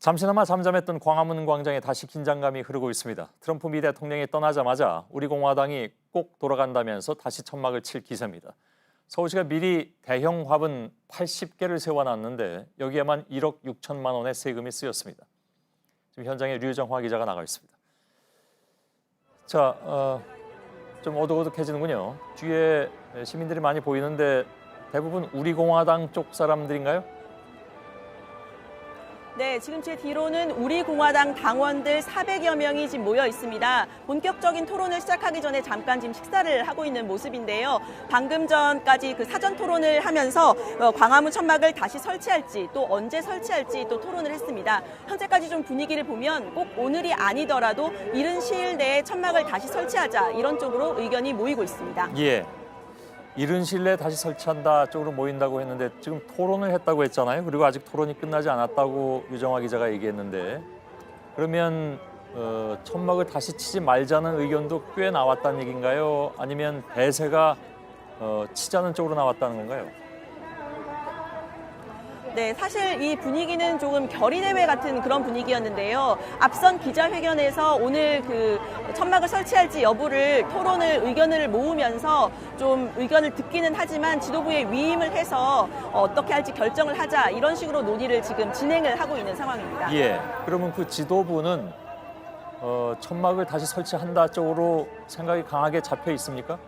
잠시나마 잠잠했던 광화문 광장에 다시 긴장감이 흐르고 있습니다. 트럼프 미 대통령이 떠나자마자 우리 공화당이 꼭 돌아간다면서 다시 천막을 칠 기세입니다. 서울시가 미리 대형 화분 80개를 세워놨는데 여기에만 1억 6천만 원의 세금이 쓰였습니다. 지금 현장에 류정화 기자가 나가 있습니다. 자, 좀 어둑어둑해지는군요. 뒤에 시민들이 많이 보이는데 대부분 우리 공화당 쪽 사람들인가요? 네, 지금 제 뒤로는 우리 공화당 당원들 400여 명이 지금 모여 있습니다. 본격적인 토론을 시작하기 전에 잠깐 지금 식사를 하고 있는 모습인데요. 방금 전까지 그 사전 토론을 하면서 광화문 천막을 다시 설치할지 또 언제 설치할지 또 토론을 했습니다. 현재까지 좀 분위기를 보면 꼭 오늘이 아니더라도 이른 시일 내에 천막을 다시 설치하자 이런 쪽으로 의견이 모이고 있습니다. 예. 이른 시일 내에 다시 설치한다 쪽으로 모인다고 했는데 지금 토론을 했다고 했잖아요. 그리고 아직 토론이 끝나지 않았다고 유정화 기자가 얘기했는데 그러면 천막을 다시 치지 말자는 의견도 꽤 나왔다는 얘기인가요? 아니면 대세가 치자는 쪽으로 나왔다는 건가요? 네, 사실 이 분위기는 조금 결의대회 같은 그런 분위기였는데요. 앞선 기자회견에서 오늘 그 천막을 설치할지 여부를 의견을 모으면서 좀 의견을 듣기는 하지만 지도부에 위임을 해서 어떻게 할지 결정을 하자 이런 식으로 논의를 지금 진행을 하고 있는 상황입니다. 예, 그러면 그 지도부는 천막을 다시 설치한다 쪽으로 생각이 강하게 잡혀 있습니까?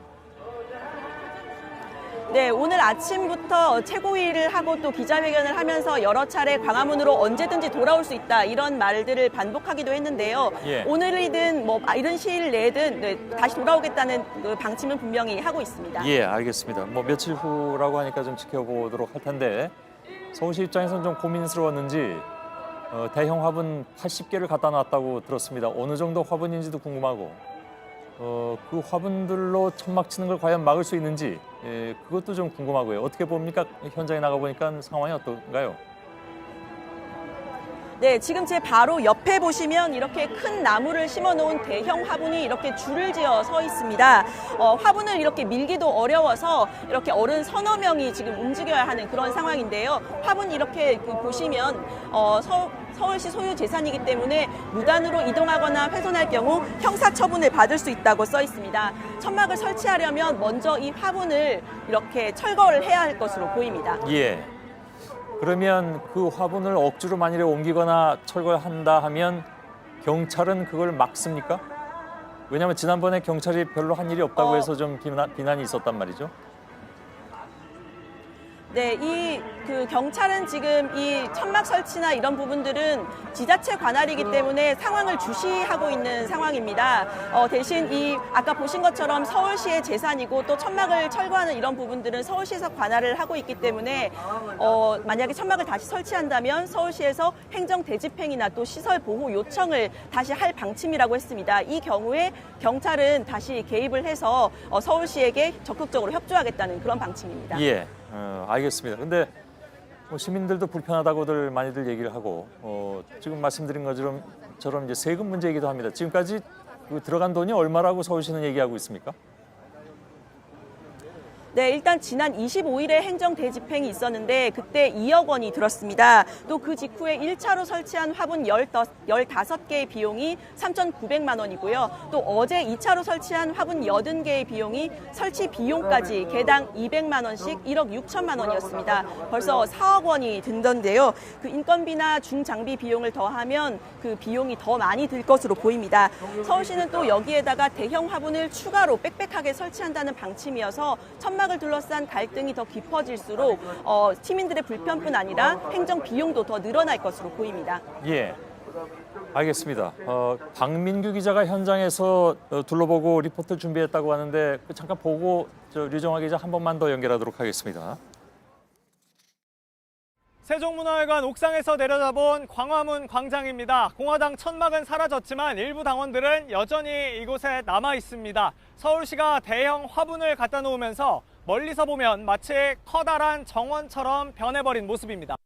네, 오늘 아침부터 최고위를 하고 또 기자회견을 하면서 여러 차례 광화문으로 언제든지 돌아올 수 있다 이런 말들을 반복하기도 했는데요. 예. 오늘이든 이른 시일 내든 다시 돌아오겠다는 그 방침은 분명히 하고 있습니다. 예, 알겠습니다. 며칠 후라고 하니까 좀 지켜보도록 할 텐데 서울시 입장에서는 좀 고민스러웠는지 대형 화분 80개를 갖다 놨다고 들었습니다. 어느 정도 화분인지도 궁금하고 그 화분들로 천막 치는 걸 과연 막을 수 있는지 그것도 좀 궁금하고요. 어떻게 봅니까? 현장에 나가보니까 상황이 어떤가요? 네, 지금 제 바로 옆에 보시면 이렇게 큰 나무를 심어놓은 대형 화분이 이렇게 줄을 지어 서 있습니다. 화분을 이렇게 밀기도 어려워서 이렇게 어른 서너 명이 지금 움직여야 하는 그런 상황인데요. 화분 이렇게 보시면 서울시 소유 재산이기 때문에 무단으로 이동하거나 훼손할 경우 형사처분을 받을 수 있다고 써 있습니다. 천막을 설치하려면 먼저 이 화분을 이렇게 철거를 해야 할 것으로 보입니다. 예. 그러면 그 화분을 억지로 만일에 옮기거나 철거한다 하면 경찰은 그걸 막습니까? 왜냐하면 지난번에 경찰이 별로 한 일이 없다고 해서 좀 비난이 있었단 말이죠. 네, 그 경찰은 지금 이 천막 설치나 이런 부분들은 지자체 관할이기 때문에 상황을 주시하고 있는 상황입니다. 대신 아까 보신 것처럼 서울시의 재산이고 또 천막을 철거하는 이런 부분들은 서울시에서 관할을 하고 있기 때문에 만약에 천막을 다시 설치한다면 서울시에서 행정 대집행이나 또 시설 보호 요청을 다시 할 방침이라고 했습니다. 이 경우에 경찰은 다시 개입을 해서 서울시에게 적극적으로 협조하겠다는 그런 방침입니다. 예. 알겠습니다. 근데 시민들도 불편하다고들 많이들 얘기를 하고 지금 말씀드린 것처럼 이제 세금 문제이기도 합니다. 지금까지 들어간 돈이 얼마라고 서울시는 얘기하고 있습니까? 네, 일단 지난 25일에 행정 대집행이 있었는데 그때 2억 원이 들었습니다. 또 그 직후에 1차로 설치한 화분 15개의 비용이 3,900만 원이고요. 또 어제 2차로 설치한 화분 80개의 비용이 설치 비용까지 개당 200만 원씩 1억 6천만 원이었습니다. 벌써 4억 원이 든던데요. 그 인건비나 중장비 비용을 더하면 그 비용이 더 많이 들 것으로 보입니다. 서울시는 또 여기에다가 대형 화분을 추가로 빽빽하게 설치한다는 방침이어서 천막을 둘러싼 갈등이 더 깊어질수록 시민들의 불편뿐 아니라 행정 비용도 더 늘어날 것으로 보입니다. 예, 알겠습니다. 박민규 기자가 현장에서 둘러보고 리포트 준비했다고 하는데 잠깐 보고 류정화 기자 한 번만 더 연결하도록 하겠습니다. 세종문화회관 옥상에서 내려다본 광화문 광장입니다. 공화당 천막은 사라졌지만 일부 당원들은 여전히 이곳에 남아 있습니다. 서울시가 대형 화분을 갖다 놓으면서 멀리서 보면 마치 커다란 정원처럼 변해버린 모습입니다.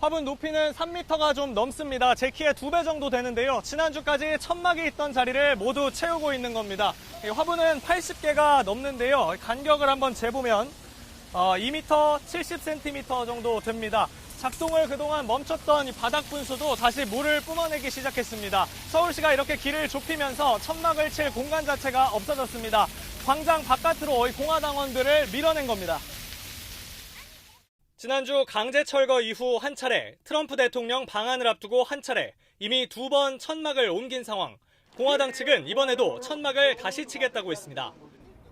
화분 높이는 3m가 좀 넘습니다. 제 키의 2배 정도 되는데요. 지난주까지 천막이 있던 자리를 모두 채우고 있는 겁니다. 화분은 80개가 넘는데요. 간격을 한번 재보면 2m 70cm 정도 됩니다. 작동을 그동안 멈췄던 이 바닥 분수도 다시 물을 뿜어내기 시작했습니다. 서울시가 이렇게 길을 좁히면서 천막을 칠 공간 자체가 없어졌습니다. 광장 바깥으로 이 공화당원들을 밀어낸 겁니다. 지난주 강제 철거 이후 한 차례, 트럼프 대통령 방한을 앞두고 한 차례, 이미 2번 천막을 옮긴 상황. 공화당 측은 이번에도 천막을 다시 치겠다고 했습니다.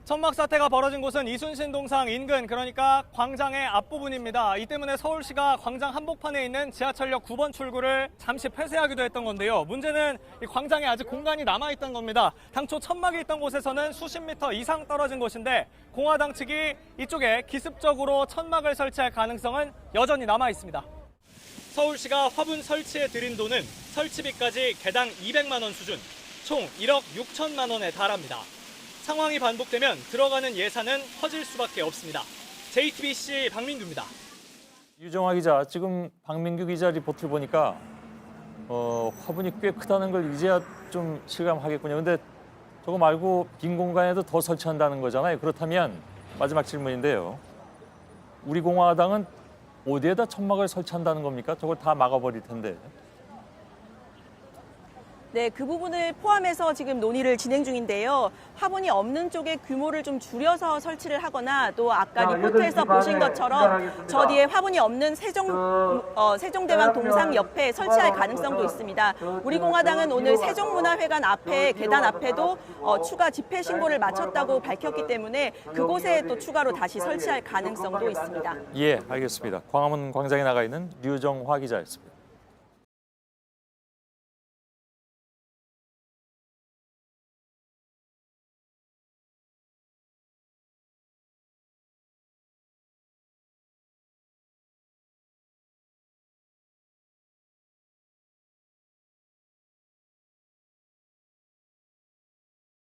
천막 사태가 벌어진 곳은 이순신 동상 인근, 그러니까 광장의 앞부분입니다. 이 때문에 서울시가 광장 한복판에 있는 지하철역 9번 출구를 잠시 폐쇄하기도 했던 건데요. 문제는 이 광장에 아직 공간이 남아있던 겁니다. 당초 천막이 있던 곳에서는 수십 미터 이상 떨어진 곳인데 공화당 측이 이쪽에 기습적으로 천막을 설치할 가능성은 여전히 남아있습니다. 서울시가 화분 설치에 들인 돈은 설치비까지 개당 200만 원 수준, 총 1억 6천만 원에 달합니다. 상황이 반복되면 들어가는 예산은 커질 수밖에 없습니다. JTBC 박민규입니다. 유정화 기자, 지금 박민규 기자 리포트를 보니까 화분이 꽤 크다는 걸 이제야 좀 실감하겠군요. 근데 저거 말고 빈 공간에도 더 설치한다는 거잖아요. 그렇다면 마지막 질문인데요. 우리 공화당은 어디에다 천막을 설치한다는 겁니까? 저걸 다 막아버릴 텐데. 네, 그 부분을 포함해서 지금 논의를 진행 중인데요. 화분이 없는 쪽에 규모를 좀 줄여서 설치를 하거나 또 아까 리포트에서 보신 것처럼 저 뒤에 화분이 없는 세종대왕 동상 옆에 설치할 가능성도 있습니다. 우리 공화당은 오늘 세종문화회관 앞에 계단 앞에도 추가 집회 신고를 마쳤다고 밝혔기 때문에 그곳에 또 추가로 다시 설치할 가능성도 있습니다. 예, 알겠습니다. 광화문 광장에 나가 있는 류정화 기자였습니다.